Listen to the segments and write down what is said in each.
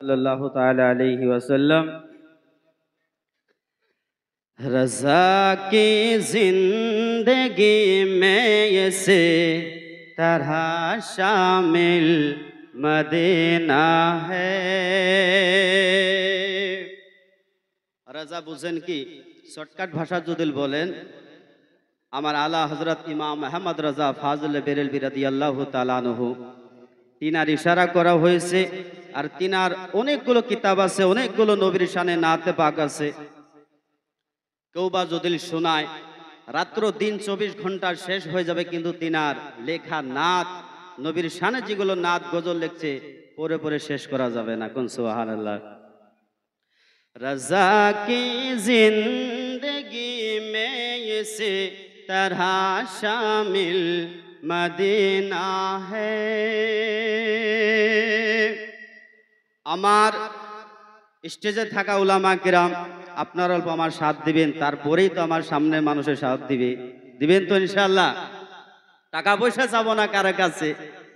सल्लल्लाहु ताला अलैहि वसल्लम। रज़ा की जिंदगी में से तरह शामिल मदीना है। रज़ा बुझेन की शॉर्टकाट भाषा যদি বলেন আমার আলা হযরত ইমাম আহমদ রাজা ফাজল বেরেলভী রাদিয়াল্লাহু তাআলা আনহু তিনার ইশারা করা হয়েছে। আর তিনার অনেকগুলো কিতাব আছে, অনেকগুলো নবীর শানে নাতে পাক আছে। কেউ বা যদি শোনায় রাত্র দিন 24 ঘন্টা শেষ হয়ে যাবে, কিন্তু তিনার লেখা নাত নবীর শানে যেগুলো নাত গজল লিখছে পরে পরে শেষ করা যাবে না। কোন সুবহানাল্লাহ। रज़ा की जिंदगी में से तरह शामिल मदीना है। আমার স্টেজে থাকা উলামা কিরাম আপনারা অল্প আমার সাথ দিবেন, তারপরেই তো আমার সামনে মানুষের সাথ দিবেন তো ইনশাআল্লাহ। টাকা পয়সা যাবো না কারো কাছে,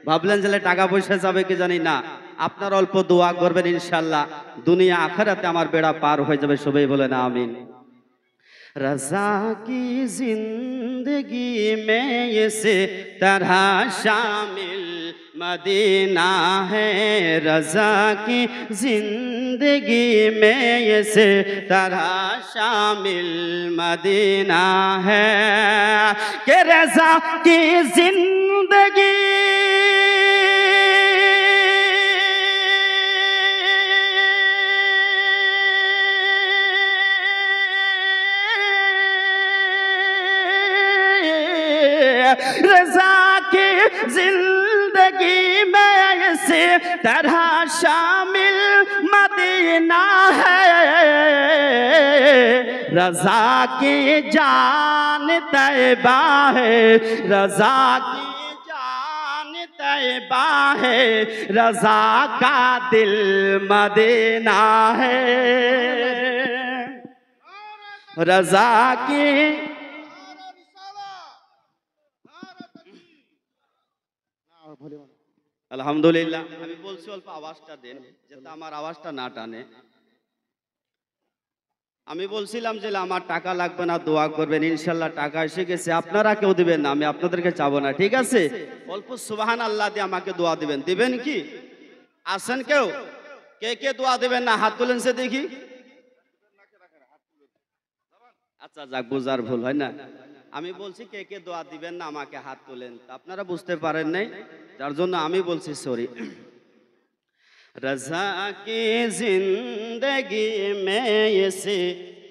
ভাবলেন যে টাকা পয়সা যাবে কি জানি না। আপনারা অল্প দোয়া করবেন, ইনশাআল্লাহ দুনিয়া আখিরাতে আমার বেড়া পার হয়ে যাবে। সবাই বলেন আমিন। रज़ा की जिंदगी में से तरह शामिल मदीना है। रज़ा की जिंदगी में से तरह शामिल मदीना है कि रज़ा की जिंदगी रज़ा की जिंदगी में से तरह शामिल मदीना है। रज़ा की जान तैबा है, रज़ा की जान तैबा है, रज़ा का दिल मदीना है। रज़ा की আলহামদুলিল্লাহ। আমি বলছি অল্প আওয়াজটা দেন যাতে আমার আওয়াজটা না টানে। আমি বলছিলাম যে আমার টাকা লাগবে না, দোয়া করবেন, ইনশাআল্লাহ টাকা এসে গেছে। আপনারা কেউ দিবেন না, আমি আপনাদেরকে চাবো না, ঠিক আছে? অল্প সুবহানাল্লাহ দিয়ে আমাকে দোয়া দিবেন কি? আছেন কেউ? কে কে দোয়া দিবেন না হাত তুলেন সে দেখি। আচ্ছা যাক, বুঝার ভুল হয় না। আমি বলছি কে কে দোয়া দিবেন না আমাকে হাত তোলেন। আপনারা বুঝতে পারেন নাই, যার জন্য আমি বলছি সরি। रज़ा की जिंदगी में से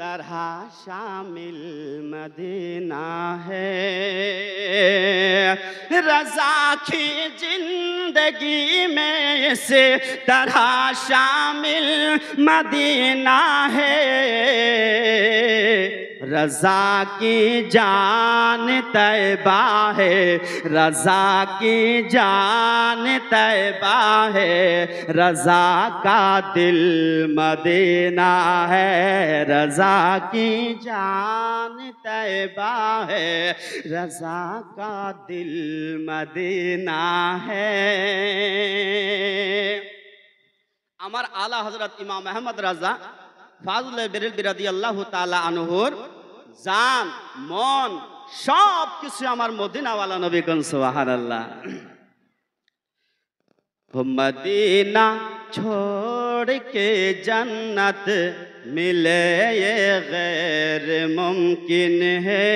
तरह शामिल मदीना है। रज़ा की जिंदगी में से तरह शामिल मदीना है। रज़ा की जान तैबा है, रज़ा की जान तैबा है, रज़ा का दिल मदीना है। रज़ा की जान तैबा है, रज़ा का दिल मदीना है। আমার আলা হযরত ইমাম আহমদ রাজা ফাজল বেরেলভী রাদিয়াল্লাহু তাআলা আনহুর জান মন সব কিছু আমার মদিনাওয়ালা নবী। কোন সুবহানাল্লাহ। मदीना छोड़ के जन्नत मिले ये गैर मुमकिन है।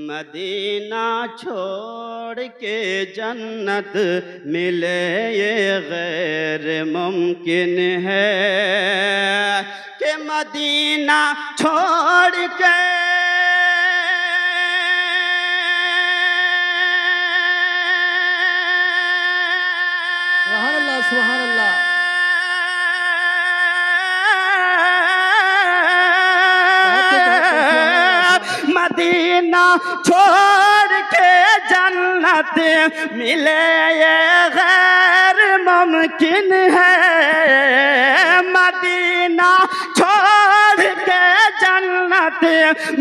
मदीना छोड़ के जन्नत मिले ये गैर मुमकिन है कि मदीना छोड़ के सुबहानल्लाह। मदीना छोड़ के जन्नत मिले ये गैर मुमकिन है। मदीना छोड़ के जन्नत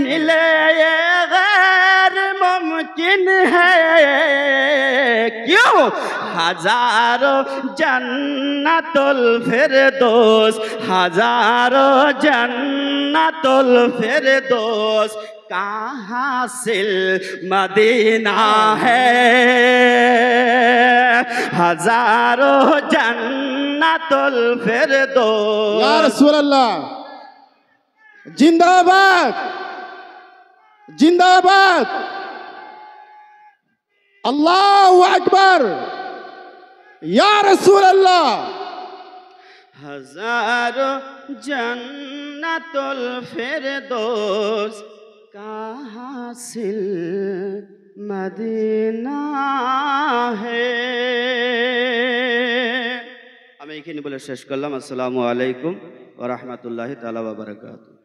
मिले ये गैर मुमकिन मदीन है क्यों हजारों जन्नतुल फिरदौस हजारों जन्नतुल फिरदौस का हासिल मदीना है हजारों जन्नतुल फिरदौस या रसूल अल्लाह जिंदाबाद जिंदाबाद अल्लाहु अकबर या रसूल अल्लाह हजारों जन्नतुल फिरदौस का हासिल मदीना है আমি এখানে বলে শেষ করলাম আসসালামু আলাইকুম ওয়া রাহমাতুল্লাহি তাআলা ওয়া বারাকাতুহু